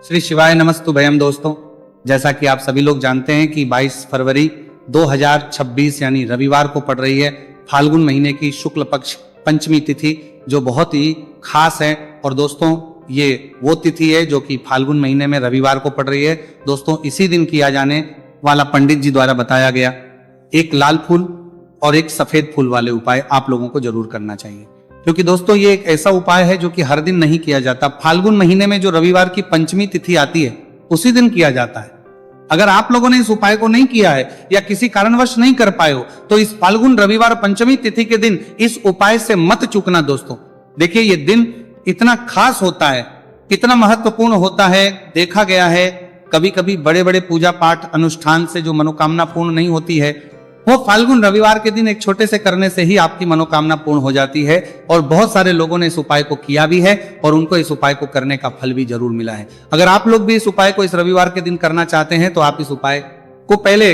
श्री शिवाय नमस्तुभयम दोस्तों, जैसा कि आप सभी लोग जानते हैं कि 22 फरवरी 2026 यानी रविवार को पड़ रही है फाल्गुन महीने की शुक्ल पक्ष पंचमी तिथि, जो बहुत ही खास है। और दोस्तों ये वो तिथि है जो कि फाल्गुन महीने में रविवार को पड़ रही है। दोस्तों इसी दिन किया जाने वाला पंडित जी द्वारा बताया गया एक लाल फूल और एक सफेद फूल वाले उपाय आप लोगों को जरूर करना चाहिए, क्योंकि दोस्तों ये एक ऐसा उपाय है जो कि हर दिन नहीं किया जाता। फाल्गुन महीने में जो रविवार की पंचमी तिथि आती है उसी दिन किया जाता है। अगर आप लोगों ने इस उपाय को नहीं किया है या किसी कारणवश नहीं कर पाए हो तो इस फाल्गुन रविवार पंचमी तिथि के दिन इस उपाय से मत चूकना दोस्तों। देखिए ये दिन इतना खास होता है, कितना महत्वपूर्ण होता है। देखा गया है कभी कभी बड़े बड़े पूजा पाठ अनुष्ठान से जो मनोकामना पूर्ण नहीं होती है वो फाल्गुन रविवार के दिन एक छोटे से करने से ही आपकी मनोकामना पूर्ण हो जाती है। और बहुत सारे लोगों ने इस उपाय को किया भी है और उनको इस उपाय को करने का फल भी जरूर मिला है। अगर आप लोग भी इस उपाय को इस रविवार के दिन करना चाहते हैं तो आप इस उपाय को पहले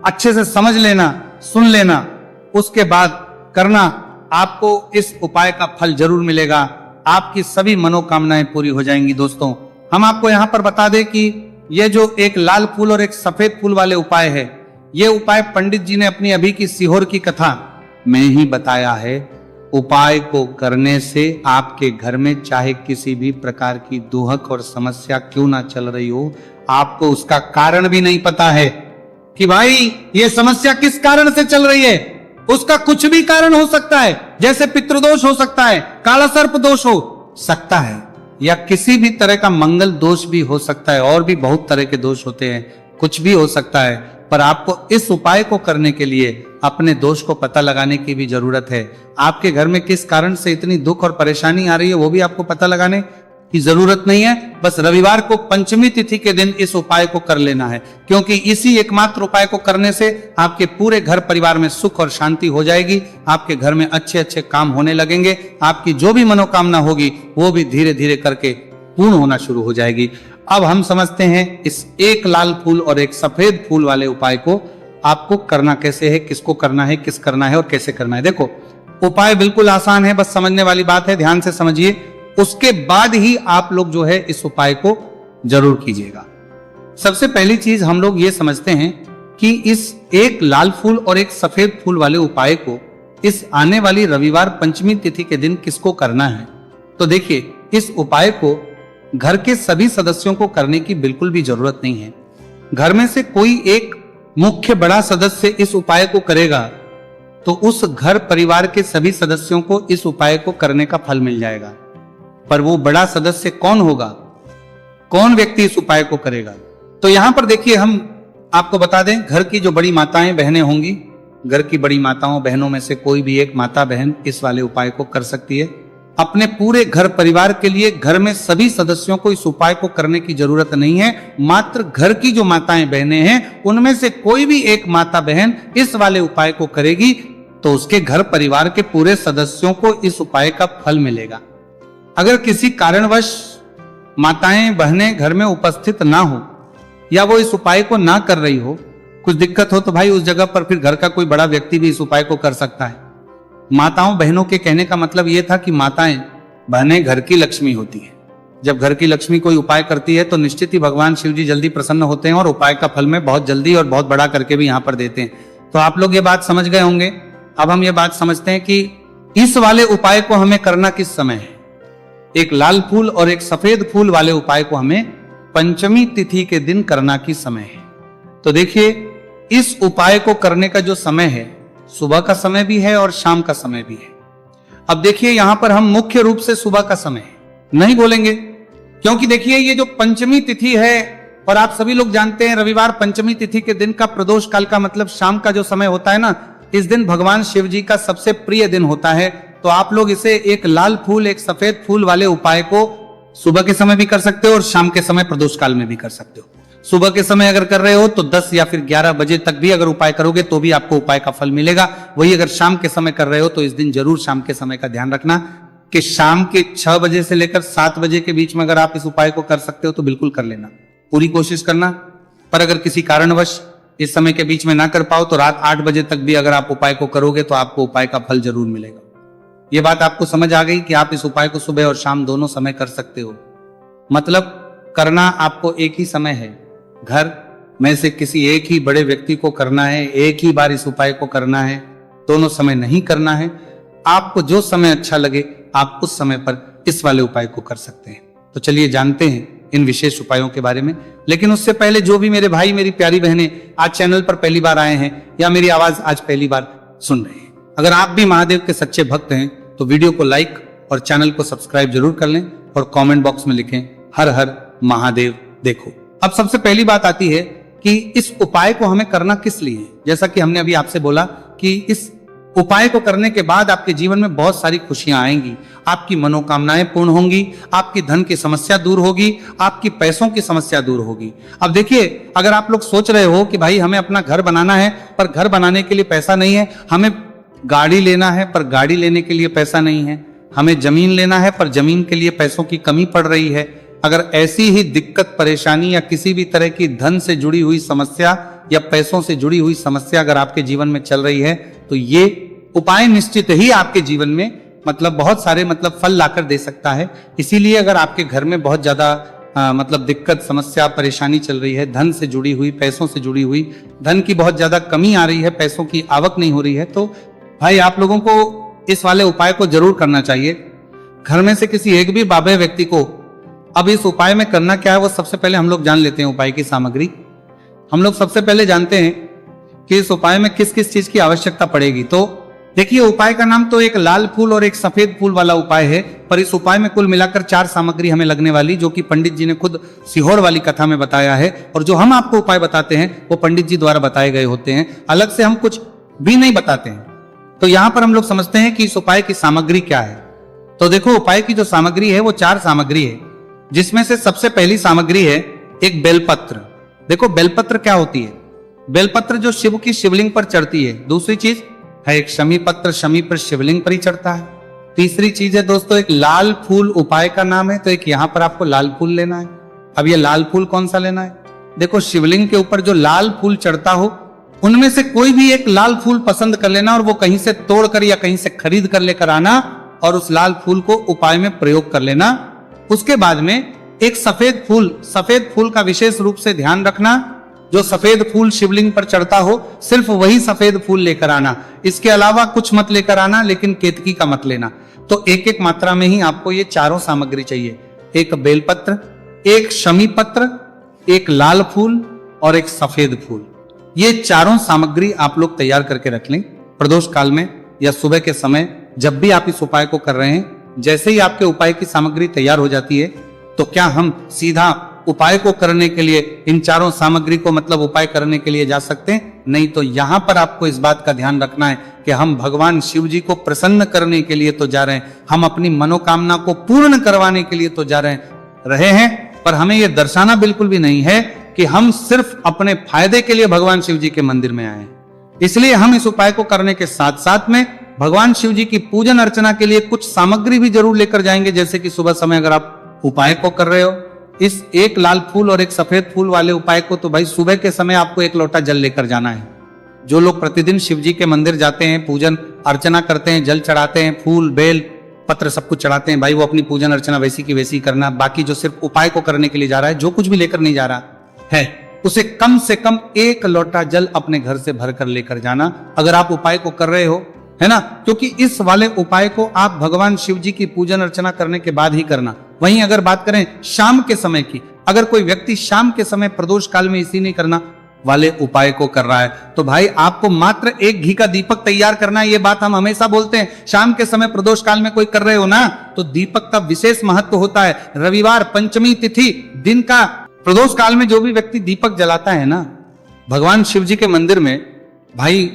अच्छे से समझ लेना, सुन लेना, उसके बाद करना। आपको इस उपाय का फल जरूर मिलेगा, आपकी सभी मनोकामनाएं पूरी हो जाएंगी। दोस्तों हम आपको यहाँ पर बता दें कि यह जो एक लाल फूल और एक सफेद फूल वाले उपाय है, ये उपाय पंडित जी ने अपनी अभी की सीहोर की कथा में ही बताया है। उपाय को करने से आपके घर में चाहे किसी भी प्रकार की दुहक और समस्या क्यों ना चल रही हो, आपको उसका कारण भी नहीं पता है कि भाई ये समस्या किस कारण से चल रही है। उसका कुछ भी कारण हो सकता है, जैसे पितृदोष हो सकता है, काला सर्प दोष हो सकता है, या किसी भी तरह का मंगल दोष भी हो सकता है। और भी बहुत तरह के दोष होते हैं, कुछ भी हो सकता है। पर आपको इस उपाय को करने के लिए अपने दोष को पता लगाने की भी जरूरत है। आपके घर में किस कारण से इतनी दुख और परेशानी आ रही है वो भी आपको पता लगाने की जरूरत नहीं है। बस रविवार को पंचमी तिथि के दिन इस उपाय को कर लेना है, क्योंकि इसी एकमात्र उपाय को करने से आपके पूरे घर परिवार में सुख और शांति हो जाएगी। आपके घर में अच्छे अच्छे काम होने लगेंगे, आपकी जो भी मनोकामना होगी वो भी धीरे धीरे करके पूर्ण होना शुरू हो जाएगी। अब हम समझते हैं इस एक लाल फूल और एक सफेद फूल वाले उपाय को आपको करना कैसे है, किसको करना है, किस करना है और कैसे करना है। देखो उपाय बिल्कुल आसान है, बस समझने वाली बात है, ध्यान से समझिए। उसके बाद ही आप लोग जो है इस उपाय को जरूर कीजिएगा। सबसे पहली चीज हम लोग ये समझते हैं कि इस एक लाल फूल और एक सफेद फूल वाले उपाय को इस आने वाली रविवार पंचमी तिथि के दिन किसको करना है। तो देखिए इस उपाय को घर के सभी सदस्यों को करने की बिल्कुल भी जरूरत नहीं है। घर में से कोई एक मुख्य बड़ा सदस्य इस उपाय को करेगा तो उस घर परिवार के सभी सदस्यों को इस उपाय को करने का फल मिल जाएगा। पर वो बड़ा सदस्य कौन होगा, कौन व्यक्ति इस उपाय को करेगा, तो यहां पर देखिए हम आपको बता दें, घर की जो बड़ी माताएं बहनें होंगी, घर की बड़ी माताओं बहनों में से कोई भी एक माता बहन इस वाले उपाय को कर सकती है। अपने पूरे घर परिवार के लिए घर में सभी सदस्यों को इस उपाय को करने की जरूरत नहीं है। मात्र घर की जो माताएं बहनें हैं उनमें से कोई भी एक माता बहन इस वाले उपाय को करेगी तो उसके घर परिवार के पूरे सदस्यों को इस उपाय का फल मिलेगा। अगर किसी कारणवश माताएं बहनें घर में उपस्थित ना हो या वो इस उपाय को ना कर रही हो, कुछ दिक्कत हो, तो भाई उस जगह पर फिर घर का कोई बड़ा व्यक्ति भी इस उपाय को कर सकता है। माताओं बहनों के कहने का मतलब यह था कि माताएं बहनें घर की लक्ष्मी होती हैं। जब घर की लक्ष्मी कोई उपाय करती है तो निश्चित ही भगवान शिव जी जल्दी प्रसन्न होते हैं और उपाय का फल में बहुत जल्दी और बहुत बड़ा करके भी यहाँ पर देते हैं। तो आप लोग ये बात समझ गए होंगे। अब हम ये बात समझते हैं कि इस वाले उपाय को हमें करना किस समय है। एक लाल फूल और एक सफेद फूल वाले उपाय को हमें पंचमी तिथि के दिन करना की समय है। तो देखिए इस उपाय को करने का जो समय है, सुबह का समय भी है और शाम का समय भी है। अब देखिए यहां पर हम मुख्य रूप से सुबह का समय नहीं बोलेंगे, क्योंकि देखिए ये जो पंचमी तिथि है और आप सभी लोग जानते हैं रविवार पंचमी तिथि के दिन का प्रदोष काल का मतलब शाम का जो समय होता है ना, इस दिन भगवान शिव जी का सबसे प्रिय दिन होता है। तो आप लोग इसे एक लाल फूल एक सफेद फूल वाले उपाय को सुबह के समय भी कर सकते हो और शाम के समय प्रदोष काल में भी कर सकते हो। सुबह के समय अगर कर रहे हो तो 10 या फिर 11 बजे तक भी अगर उपाय करोगे तो भी आपको उपाय का फल मिलेगा। वही अगर शाम के समय कर रहे हो तो इस दिन जरूर शाम के समय का ध्यान रखना कि शाम के 6 बजे से लेकर 7 बजे के बीच में अगर आप इस उपाय को कर सकते हो तो बिल्कुल कर लेना, पूरी कोशिश करना। पर अगर किसी कारणवश इस समय के बीच में ना कर पाओ तो रात 8 बजे तक भी अगर आप उपाय को करोगे तो आपको उपाय का फल जरूर मिलेगा। ये बात आपको समझ आ गई कि आप इस उपाय को सुबह और शाम दोनों समय कर सकते हो। मतलब करना आपको एक ही समय है। घर में से किसी एक ही बड़े व्यक्ति को करना है, एक ही बार इस उपाय को करना है, दोनों समय नहीं करना है। आपको जो समय अच्छा लगे आप उस समय पर इस वाले उपाय को कर सकते हैं। तो चलिए जानते हैं इन विशेष उपायों के बारे में। लेकिन उससे पहले जो भी मेरे भाई मेरी प्यारी बहनें आज चैनल पर पहली बार आए हैं या मेरी आवाज आज पहली बार सुन रहे हैं, अगर आप भी महादेव के सच्चे भक्त हैं तो वीडियो को लाइक और चैनल को सब्सक्राइब जरूर कर लें और कमेंट बॉक्स में लिखें हर हर महादेव देखो। अब सबसे पहली बात आती है कि इस उपाय को हमें करना किस लिए है। जैसा कि हमने अभी आपसे बोला कि इस उपाय को करने के बाद आपके जीवन में बहुत सारी खुशियां आएंगी, आपकी मनोकामनाएं पूर्ण होंगी, आपकी धन की समस्या दूर होगी, आपकी पैसों की समस्या दूर होगी। अब देखिए, अगर आप लोग सोच रहे हो कि भाई हमें अपना घर बनाना है पर घर बनाने के लिए पैसा नहीं है, हमें गाड़ी लेना है पर गाड़ी लेने के लिए पैसा नहीं है, हमें जमीन लेना है पर जमीन के लिए पैसों की कमी पड़ रही है, अगर ऐसी ही दिक्कत परेशानी या किसी भी तरह की धन से जुड़ी हुई समस्या या पैसों से जुड़ी हुई समस्या अगर आपके जीवन में चल रही है तो ये उपाय निश्चित ही आपके जीवन में बहुत सारे फल लाकर दे सकता है। इसीलिए अगर आपके घर में बहुत ज्यादा दिक्कत समस्या परेशानी चल रही है, धन से जुड़ी हुई, पैसों से जुड़ी हुई, धन की बहुत ज्यादा कमी आ रही है, पैसों की आवक नहीं हो रही है, तो भाई आप लोगों को इस वाले उपाय को जरूर करना चाहिए। घर में से किसी एक भी बाबे व्यक्ति को अब इस उपाय में करना क्या है वो सबसे पहले हम लोग जान लेते हैं। उपाय की सामग्री हम लोग सबसे पहले जानते हैं कि इस उपाय में किस किस चीज की आवश्यकता पड़ेगी। तो देखिए, उपाय का नाम तो एक लाल फूल और एक सफेद फूल वाला उपाय है, पर इस उपाय में कुल मिलाकर 4 सामग्री हमें लगने वाली, जो कि पंडित जी ने खुद सीहोर वाली कथा में बताया है। और जो हम आपको उपाय बताते हैं वो पंडित जी द्वारा बताए गए होते हैं, अलग से हम कुछ भी नहीं बताते हैं। तो यहां पर हम लोग समझते हैं कि इस उपाय की सामग्री क्या है। तो देखो, उपाय की जो सामग्री है वो 4 सामग्री है, जिसमें से सबसे पहली सामग्री है एक बेलपत्र। देखो, बेलपत्र क्या होती है? बेलपत्र जो शिव की शिवलिंग पर चढ़ती है। दूसरी चीज है एक शमी पत्र, शमी पर शिवलिंग पर ही चढ़ता है। तीसरी चीज है दोस्तों एक लाल फूल, उपाय का नाम है, तो एक यहां पर आपको लाल फूल लेना है। अब ये लाल फूल कौन सा लेना है? देखो, शिवलिंग के ऊपर जो लाल फूल चढ़ता हो उनमें से कोई भी एक लाल फूल पसंद कर लेना और वो कहीं से तोड़कर या कहीं से खरीद कर लेकर आना और उस लाल फूल को उपाय में प्रयोग कर लेना। उसके बाद में एक सफेद फूल का विशेष रूप से ध्यान रखना। जो सफेद फूल शिवलिंग पर चढ़ता हो सिर्फ वही सफेद फूल लेकर आना, इसके अलावा कुछ मत लेकर आना, लेकिन केतकी का मत लेना। तो एक एक मात्रा में ही आपको ये चारों सामग्री चाहिए, एक बेलपत्र, एक शमी पत्र, एक लाल फूल और एक सफेद फूल। ये चारों सामग्री आप लोग तैयार करके रख लें। प्रदोष काल में या सुबह के समय जब भी आप इस उपाय को कर रहे हैं, जैसे ही आपके उपाय की सामग्री तैयार हो जाती है तो क्या हम सीधा उपाय को करने के लिए इन चारों सामग्री को उपाय करने के लिए जा सकते हैं? नहीं। तो यहां पर आपको इस बात का ध्यान रखना है कि हम भगवान शिव जी को प्रसन्न करने के लिए तो जा रहे हैं, हम अपनी मनोकामना को पूर्ण करवाने के लिए तो जा रहे हैं, पर हमें यह दर्शाना बिल्कुल भी नहीं है कि हम सिर्फ अपने फायदे के लिए भगवान शिव जी के मंदिर में आए हैं। इसलिए हम इस उपाय को करने के साथ साथ में भगवान शिव जी की पूजन अर्चना के लिए कुछ सामग्री भी जरूर लेकर जाएंगे। जैसे कि सुबह समय अगर आप उपाय को कर रहे हो, इस एक लाल फूल और एक सफेद फूल वाले उपाय को, तो भाई सुबह के समय आपको 1 लोटा जल लेकर जाना है। जो लोग प्रतिदिन शिव जी के मंदिर जाते हैं, पूजन अर्चना करते हैं, जल चढ़ाते हैं, फूल बेल पत्र सब कुछ चढ़ाते हैं, भाई वो अपनी पूजन अर्चना वैसी की वैसी करना। बाकी जो सिर्फ उपाय को करने के लिए जा रहा है, जो कुछ भी लेकर नहीं जा रहा है, उसे कम से कम 1 लोटा जल अपने घर से भर कर लेकर जाना, अगर आप उपाय को कर रहे हो, है ना। क्योंकि इस वाले उपाय को आप भगवान शिव जी की पूजन अर्चना करने के बाद ही करना। वहीं अगर बात करें शाम के समय की, अगर कोई व्यक्ति शाम के समय प्रदोष काल में इसी नहीं करना वाले उपाय को कर रहा है, तो भाई आपको मात्र 1 घी का दीपक तैयार करना है। ये बात हम हमेशा बोलते हैं, शाम के समय प्रदोष काल में कोई कर रहे हो ना, तो दीपक का विशेष महत्व होता है। रविवार पंचमी तिथि दिन का प्रदोष काल में जो भी व्यक्ति दीपक जलाता है ना भगवान शिव जी के मंदिर में, भाई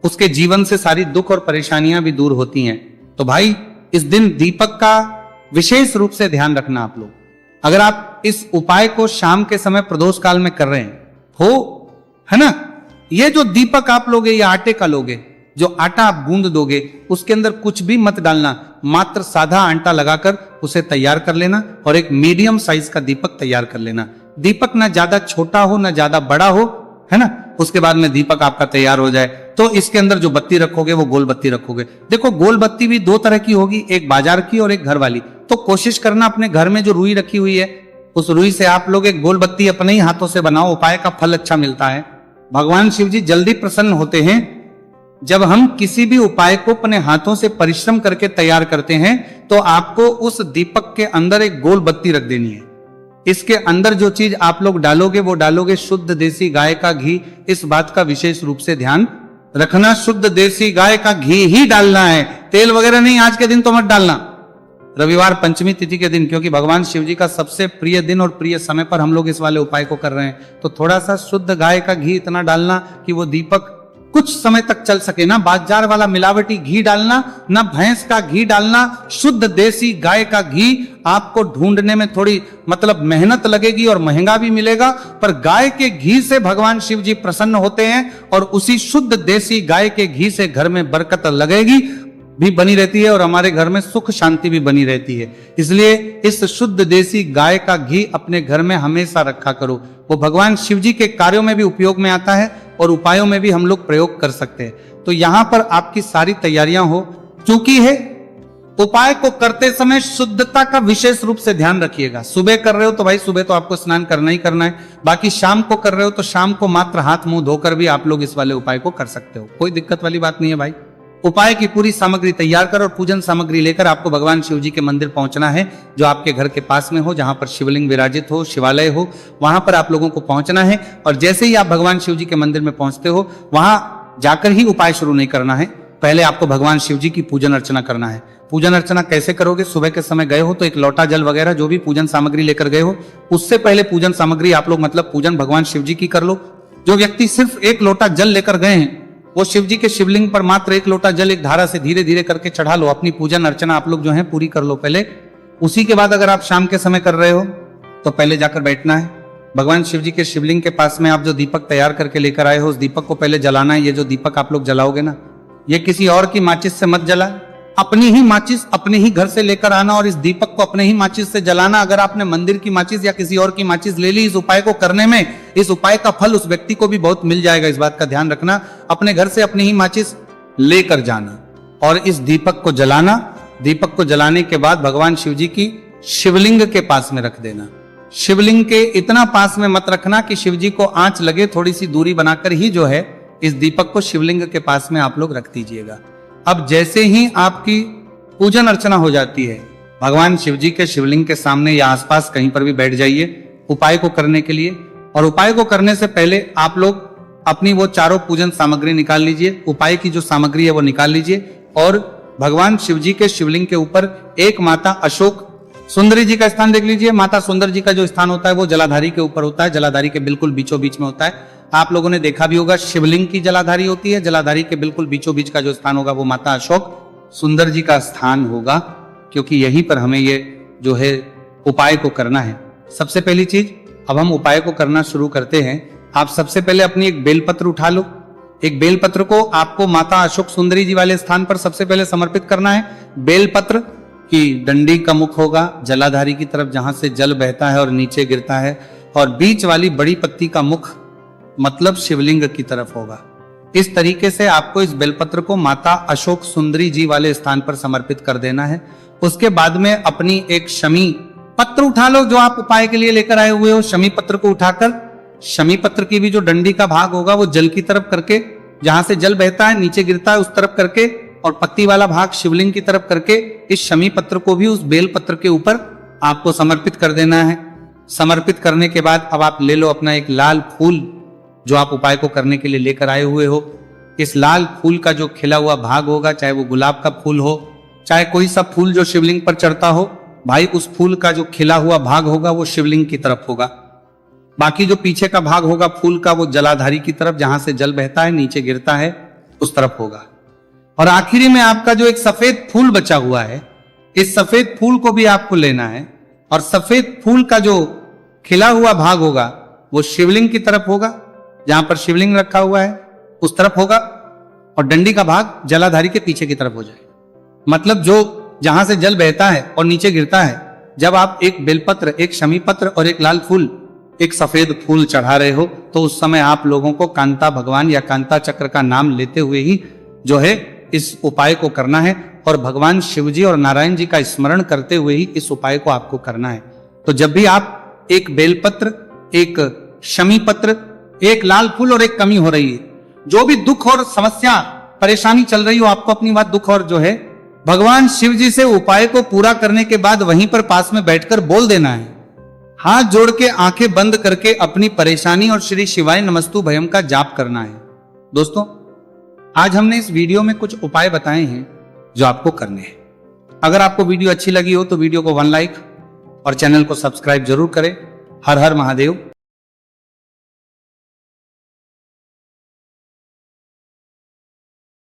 उसके जीवन से सारी दुख और परेशानियां भी दूर होती हैं। तो भाई इस दिन दीपक का विशेष रूप से ध्यान रखना आप लोग। अगर आप इस उपाय को शाम के समय प्रदोष काल में कर रहे हो, है ना, ये जो दीपक आप लोगे ये आटे का लोगे, जो आटा आप गूंद दोगे उसके अंदर कुछ भी मत डालना, मात्र साधा आटा लगाकर उसे तैयार कर लेना और एक मीडियम साइज का दीपक तैयार कर लेना। दीपक ना ज्यादा छोटा हो ना ज्यादा बड़ा हो, है ना। उसके बाद में दीपक आपका तैयार हो जाए तो इसके अंदर जो बत्ती रखोगे वो गोल बत्ती रखोगे। देखो, गोल बत्ती भी 2 तरह की होगी, एक बाजार की और एक घर वाली। तो कोशिश करना अपने घर में जो रुई रखी हुई उस रुई से आप लोग एक गोल बत्ती अपने ही हाथों से बनाओ, उपाय का फल अच्छा मिलता है। भगवान शिव जी जल्दी प्रसन्न होते हैं जब हम किसी भी उपाय को अपने हाथों से परिश्रम करके तैयार करते हैं। तो आपको उस दीपक के अंदर एक गोल बत्ती रख देनी है। इसके अंदर जो चीज आप लोग डालोगे वो डालोगे शुद्ध देसी गाय का घी। इस बात का विशेष रूप से ध्यान रखना, शुद्ध देसी गाय का घी ही डालना है, तेल वगैरह नहीं। आज के दिन तो मत डालना, रविवार पंचमी तिथि के दिन, क्योंकि भगवान शिव जी का सबसे प्रिय दिन और प्रिय समय पर हम लोग इस वाले उपाय को कर रहे हैं। तो थोड़ा सा शुद्ध गाय का घी इतना डालना कि वो दीपक कुछ समय तक चल सके। ना बाजार वाला मिलावटी घी डालना, ना भैंस का घी डालना, शुद्ध देसी गाय का घी। आपको ढूंढने में थोड़ी मतलब मेहनत लगेगी और महंगा भी मिलेगा, पर गाय के घी से भगवान शिव जी प्रसन्न होते हैं और उसी शुद्ध देसी गाय के घी से घर में बरकत लगेगी भी बनी रहती है और हमारे घर में सुख शांति भी बनी रहती है। इसलिए इस शुद्ध देसी गाय का घी अपने घर में हमेशा रखा करो। वो भगवान शिव जी के कार्यों में भी उपयोग में आता है और उपायों में भी हम लोग प्रयोग कर सकते हैं। तो यहां पर आपकी सारी तैयारियां हो चुकी है। उपाय को करते समय शुद्धता का विशेष रूप से ध्यान रखिएगा। सुबह कर रहे हो तो भाई सुबह तो आपको स्नान करना ही करना है। बाकी शाम को कर रहे हो तो शाम को मात्र हाथ मुंह धोकर भी आप लोग इस वाले उपाय को कर सकते हो, कोई दिक्कत वाली बात नहीं है भाई। उपाय की पूरी सामग्री तैयार कर और पूजन सामग्री लेकर आपको भगवान शिव जी के मंदिर पहुंचना है, जो आपके घर के पास में हो, जहां पर शिवलिंग विराजित हो, शिवालय हो, वहां पर आप लोगों को पहुंचना है। और जैसे ही आप भगवान शिव जी के मंदिर में पहुंचते हो, वहां जाकर ही उपाय शुरू नहीं करना है। पहले आपको भगवान शिव जी की पूजन अर्चना करना है। पूजन अर्चना कैसे करोगे? सुबह के समय गए हो तो एक लोटा जल वगैरह जो भी पूजन सामग्री लेकर गए हो, उससे पहले पूजन सामग्री आप लोग मतलब पूजन भगवान शिव जी की कर लो। जो व्यक्ति सिर्फ एक लोटा जल लेकर गए हैं, वो शिव जी के शिवलिंग पर मात्र एक लोटा जल एक धारा से धीरे धीरे करके चढ़ा लो। अपनी पूजन अर्चना आप लोग जो है पूरी कर लो पहले। उसी के बाद अगर आप शाम के समय कर रहे हो तो पहले जाकर बैठना है। भगवान शिव जी के शिवलिंग के पास में आप जो दीपक तैयार करके लेकर आए हो, उस दीपक को पहले जलाना है। ये जो दीपक आप लोग जलाओगे ना, ये किसी और की माचिस से मत जला, अपनी ही माचिस अपने ही घर से लेकर आना और इस दीपक को अपने ही माचिस से जलाना। अगर आपने मंदिर की माचिस या किसी और की माचिस ले ली इस उपाय को करने में, इस उपाय का फल उस व्यक्ति को भी बहुत मिल जाएगा। इस बात का ध्यान रखना। अपने घर से अपनी ही माचिस लेकर जाना और इस दीपक को जलाना। दीपक को जलाने के बाद भगवान शिव जी की शिवलिंग के पास में रख देना। शिवलिंग के इतना पास में मत रखना कि शिव जी को आंच लगे, थोड़ी सी दूरी बनाकर ही जो है इस दीपक को शिवलिंग के पास में आप लोग रख दीजिएगा। अब जैसे ही आपकी पूजन अर्चना हो जाती है, भगवान शिव जी के शिवलिंग के सामने या आसपास कहीं पर भी बैठ जाइए उपाय को करने के लिए। और उपाय को करने से पहले आप लोग अपनी वो चारों पूजन सामग्री निकाल लीजिए। उपाय की जो सामग्री है वो निकाल लीजिए और भगवान शिव जी के शिवलिंग के ऊपर एक माता अशोक सुंदरी जी का स्थान देख लीजिए। माता सुंदर जी का जो स्थान होता है वो जलाधारी के ऊपर होता है, जलाधारी के बिल्कुल बीचों बीच में होता है। आप लोगों ने देखा भी होगा शिवलिंग की जलाधारी होती है, जलाधारी के बिल्कुल बीचों बीच का जो स्थान होगा वो माता अशोक सुंदर जी का स्थान होगा, क्योंकि यहीं पर हमें ये जो है उपाय को करना है। सबसे पहली चीज, अब हम उपाय को करना शुरू करते हैं। आप सबसे पहले अपनी एक बेलपत्र उठा लो। एक बेलपत्र को आपको माता अशोक सुंदरी जी वाले स्थान पर सबसे पहले समर्पित करना है। बेलपत्र की डंडी का मुख होगा जलाधारी की तरफ, जहां से जल बहता है और नीचे गिरता है, और बीच वाली बड़ी पत्ती का मुख मतलब शिवलिंग की तरफ होगा। इस तरीके से आपको इस बेलपत्र को माता अशोक सुंदरी जी वाले स्थान पर समर्पित कर देना है। उसके बाद में अपनी एक शमी पत्र उठा लो जो आप उपाय के लिए लेकर आए हुए हो। शमी पत्र को उठाकर शमी पत्र की भी जो डंडी का भाग होगा वो जल की तरफ करके, जहां से जल बहता है नीचे गिरता है उस तरफ करके, और पत्ती वाला भाग शिवलिंग की तरफ करके इस शमी पत्र को भी उस बेल पत्र के ऊपर आपको समर्पित कर देना है। समर्पित करने के बाद अब आप ले लो अपना एक लाल फूल जो आप उपाय को करने के लिए लेकर आए हुए हो। इस लाल फूल का जो खिला हुआ भाग होगा, चाहे वो गुलाब का फूल हो, चाहे कोई सा फूल जो शिवलिंग पर चढ़ता हो, भाई उस फूल का जो खिला हुआ भाग होगा वो शिवलिंग की तरफ होगा। बाकी जो पीछे का भाग होगा फूल का वो जलाधारी की तरफ, जहां से जल बहता है नीचे गिरता है उस तरफ होगा। और आखिरी में आपका जो एक सफेद फूल बचा हुआ है, इस सफेद फूल को भी आपको लेना है और सफेद फूल का जो खिला हुआ भाग होगा वो शिवलिंग की तरफ होगा, जहां पर शिवलिंग रखा हुआ है उस तरफ होगा, और डंडी का भाग जलाधारी के पीछे की तरफ हो जाएगा। मतलब जो जहां से जल बहता है और नीचे गिरता है, जब आप एक बेलपत्र, एक शमी पत्र और एक लाल फूल, एक सफेद फूल चढ़ा रहे हो, तो उस समय आप लोगों को कांता भगवान या कांता चक्र का नाम लेते हुए ही जो है इस उपाय को करना है, और भगवान शिव जी और नारायण जी का स्मरण करते हुए ही इस उपाय को आपको करना है। तो जब भी आप एक बेलपत्र, एक शमी पत्र, एक लाल फूल और एक कमी हो रही है। जो भी दुख और समस्या परेशानी चल रही हो, आपको अपनी बात दुख और जो है भगवान शिव जी से उपाय को पूरा करने के बाद वहीं पर पास में बैठकर बोल देना है। हाथ जोड़ के आंखें बंद करके अपनी परेशानी और श्री शिवाय नमस्तु भयम का जाप करना है। दोस्तों, आज हमने इस वीडियो में कुछ उपाय बताए हैं जो आपको करने हैं। अगर आपको वीडियो अच्छी लगी हो तो वीडियो को 1 लाइक और चैनल को सब्सक्राइब जरूर करें। हर हर महादेव।